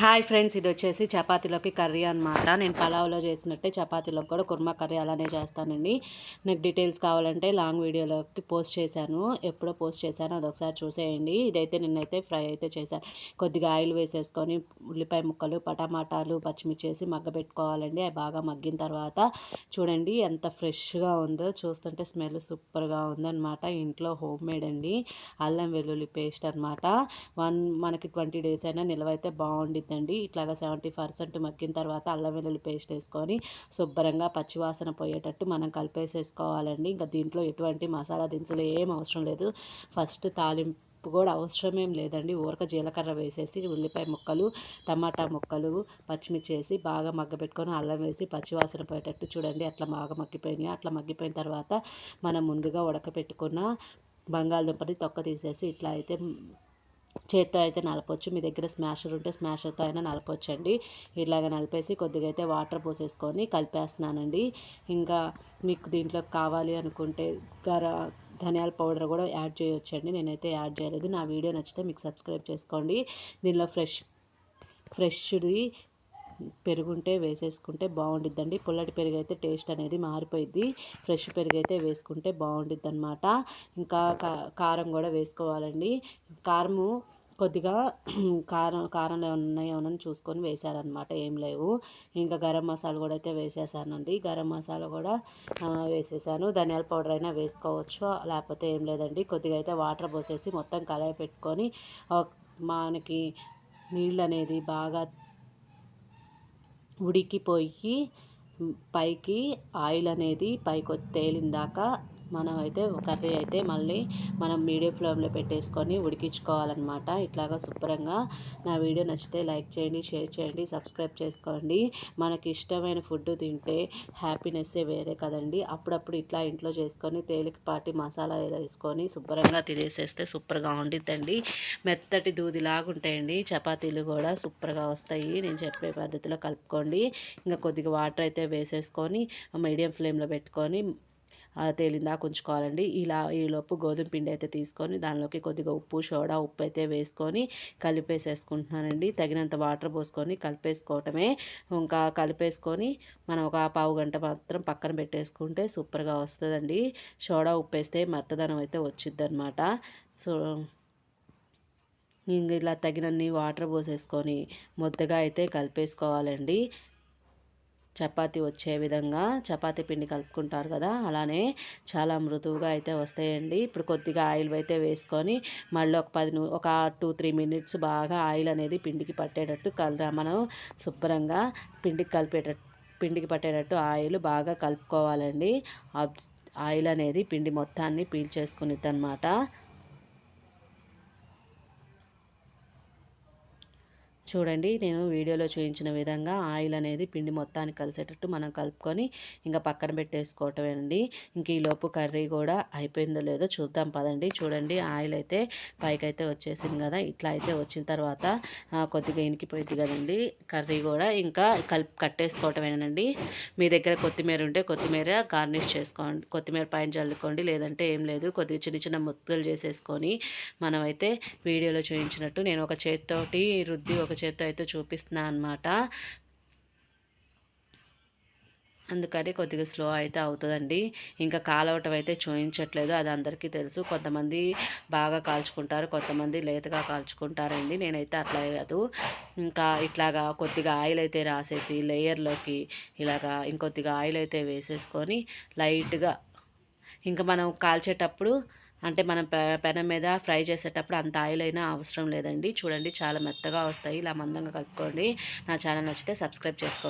Hi friends, ఇది వచ్చేసి చపాతీలోకి కర్రీ అనమాట. నేను పలావ్లో చేసినట్టే చపాతీలోకి కూడా కుర్మా కర్రీ అలానే చేస్తానండి. నాకు డీటెయిల్స్ కావాలంటే లాంగ్ వీడియోలోకి పోస్ట్ చేశాను, ఎప్పుడో పోస్ట్ చేశాను, అదొకసారి చూసేయండి. ఇదైతే నిన్నైతే ఫ్రై అయితే చేశాను. కొద్దిగా ఆయిల్ వేసేసుకొని ఉల్లిపాయ ముక్కలు, టమాటాలు, పచ్చిమిర్చి వేసి మగ్గబెట్టుకోవాలండి. అవి బాగా మగ్గిన తర్వాత చూడండి ఎంత ఫ్రెష్గా ఉందో, చూస్తుంటే స్మెల్ సూపర్గా ఉందన్నమాట. ఇంట్లో హోమ్ మేడ్ అండి, అల్లం వెల్లుల్లి పేస్ట్ అనమాట. మనకి 20 డేస్ అయినా నిల్వ అయితే బాగుండిద్దండి. ఇట్లాగా 70% మగ్గిన తర్వాత అల్లం వెల్లుల్లి పేస్ట్ వేసుకొని శుభ్రంగా పచ్చివాసన పోయేటట్టు మనం కలిపేసేసుకోవాలండి. ఇంకా దీంట్లో ఎటువంటి మసాలా దినుసులు ఏం అవసరం లేదు. ఫస్ట్ తాలింపు కూడా అవసరమేం లేదండి. ఊరక జీలకర్ర వేసేసి ఉల్లిపాయ ముక్కలు, టమాటా ముక్కలు, పచ్చిమిర్చి వేసి బాగా మగ్గబెట్టుకొని అల్లం వేసి పచ్చివాసన పోయేటట్టు చూడండి అట్లా బాగా మగ్గిపోయినాయి. అట్లా మగ్గిపోయిన తర్వాత మనం ముందుగా ఉడకపెట్టుకున్న బంగాళదుంపని తొక్క తీసేసి ఇట్లా అయితే చేత్తో అయితే నలపొచ్చు. మీ దగ్గర స్మాషర్ ఉంటే స్మాషర్తో అయినా నలపొచ్చండి. ఇలాగ నలిపేసి కొద్దిగా అయితే వాటర్ పోసేసుకొని కలిపేస్తున్నానండి. ఇంకా మీకు దీంట్లో కావాలి అనుకుంటే ధనియాల పౌడర్ కూడా యాడ్ చేయొచ్చండి. నేనైతే యాడ్ చేయలేదు. నా వీడియో నచ్చితే మీకు సబ్స్క్రైబ్ చేసుకోండి. దీనిలో ఫ్రెష్ది పెరుగుంటే వేసేసుకుంటే బాగుండిద్దండి. పుల్లటి పెరుగు అయితే టేస్ట్ అనేది మారిపోయిద్ది. ఫ్రెష్ పెరుగు అయితే వేసుకుంటే బాగుండిద్ది అనమాట. ఇంకా కారం కూడా వేసుకోవాలండి. కారము కొద్దిగా కారంలో ఉన్నాయో అని చూసుకొని వేసారనమాట, ఏం లేవు. ఇంకా గరం మసాలా కూడా అయితే వేసేసానండి. గరం మసాలా కూడా వేసేసాను. ధనియాల పౌడర్ అయినా వేసుకోవచ్చు, లేకపోతే ఏం లేదండి. కొద్దిగా అయితే వాటర్ పోసేసి మొత్తం కలయి పెట్టుకొని మనకి నీళ్ళు అనేది బాగా ఉడికిపోయి పైకి ఆయిల్ అనేది పైకి తేలిందాక మనమైతే కర్రీ అయితే మళ్ళీ మనం మీడియం ఫ్లేమ్లో పెట్టేసుకొని ఉడికించుకోవాలన్నమాట. ఇట్లాగా శుభ్రంగా. నా వీడియో నచ్చితే లైక్ చేయండి, షేర్ చేయండి, సబ్స్క్రైబ్ చేసుకోండి. మనకి ఇష్టమైన ఫుడ్ తింటే హ్యాపీనెస్సే వేరే కదండి. అప్పుడప్పుడు ఇట్లా ఇంట్లో చేసుకొని తేలికపాటి మసాలా వేసుకొని శుభ్రంగా తినేసేస్తే సూపర్గా ఉండిద్దండి. మెత్తటి దూదిలాగా ఉంటాయండి చపాతీలు కూడా, సూపర్గా వస్తాయి. నేను చెప్పే పద్ధతిలో కలుపుకోండి. ఇంకా కొద్దిగా వాటర్ అయితే వేసేసుకొని మీడియం ఫ్లేమ్లో పెట్టుకొని తేలిందాక ఉంచుకోవాలండి. ఈలోపు గోధుమ పిండి అయితే తీసుకొని దానిలోకి కొద్దిగా ఉప్పు, సోడా, ఉప్పు అయితే వేసుకొని కలిపేసేసుకుంటున్నానండి. తగినంత వాటర్ పోసుకొని కలిపేసుకోవటమే. ఇంకా కలిపేసుకొని మనం ఒక పావు గంట మాత్రం పక్కన పెట్టేసుకుంటే సూపర్గా వస్తుందండి. సోడా, ఉప్పు వేస్తే మెత్తదనం అయితే వచ్చిద్ది అనమాట. సో ఇంక ఇలా తగినన్ని వాటర్ పోసేసుకొని ముద్దగా అయితే కలిపేసుకోవాలండి. చపాతీ వచ్చే విధంగా చపాతీ పిండి కలుపుకుంటారు కదా, అలానే చాలా మృదువుగా అయితే వస్తాయండి. ఇప్పుడు కొద్దిగా ఆయిల్ అయితే వేసుకొని మళ్ళీ ఒక 2-3 మినిట్స్ బాగా ఆయిల్ అనేది పిండికి పట్టేటట్టు మనం శుభ్రంగా పిండికి పట్టేటట్టు ఆయిల్ బాగా కలుపుకోవాలండి. ఆయిల్ అనేది పిండి మొత్తాన్ని పీల్చేసుకునిద్ది అనమాట. చూడండి, నేను వీడియోలో చూపించిన విధంగా ఆయిల్ అనేది పిండి మొత్తానికి కలిసేటట్టు మనం కలుపుకొని ఇంకా పక్కన పెట్టేసుకోవటమేనండి. ఇంక ఈలోపు కర్రీ కూడా అయిపోయిందో లేదో చూద్దాం పదండి. చూడండి, ఆయిల్ అయితే పైకైతే వచ్చేసింది కదా. ఇట్లా అయితే వచ్చిన తర్వాత కొద్దిగా ఇనికిపోయింది కదండి కర్రీ కూడా. ఇంకా కట్టేసుకోవటమేనండి. మీ దగ్గర కొత్తిమీర ఉంటే కొత్తిమీర గార్నిష్ చేసుకోండి, కొత్తిమీర పైన చల్లుకోండి. లేదంటే ఏం లేదు, కొద్దిగా చిన్న చిన్న ముద్దలు చేసేసుకొని మనమైతే వీడియోలో చూపించినట్టు నేను ఒక చేతితోటి రుద్ది ఒక చేత్తో అయితే చూపిస్తున్నాను అనమాట. అందుకని కొద్దిగా స్లో అయితే అవుతుందండి. ఇంకా కాలవటం అయితే చూపించట్లేదు, అది అందరికీ తెలుసు. కొంతమంది బాగా కాల్చుకుంటారు, కొంతమంది లేతగా కాల్చుకుంటారండి. నేనైతే అట్లా కాదు. ఇంకా ఇట్లాగా కొద్దిగా ఆయిల్ అయితే రాసేసి లేయర్లోకి ఇలాగా ఇంకొద్దిగా ఆయిల్ అయితే వేసేసుకొని లైట్గా ఇంకా మనం కాల్చేటప్పుడు అంటే మనం పెనం మీద ఫ్రై చేసేటప్పుడు అంత ఆయిల్ అయినా అవసరం లేదండి. చూడండి, చాలా మెత్తగా వస్తాయి. ఇలా మందంగా కలుపుకోండి. నా ఛానల్ నచ్చితే సబ్స్క్రైబ్ చేసుకోండి.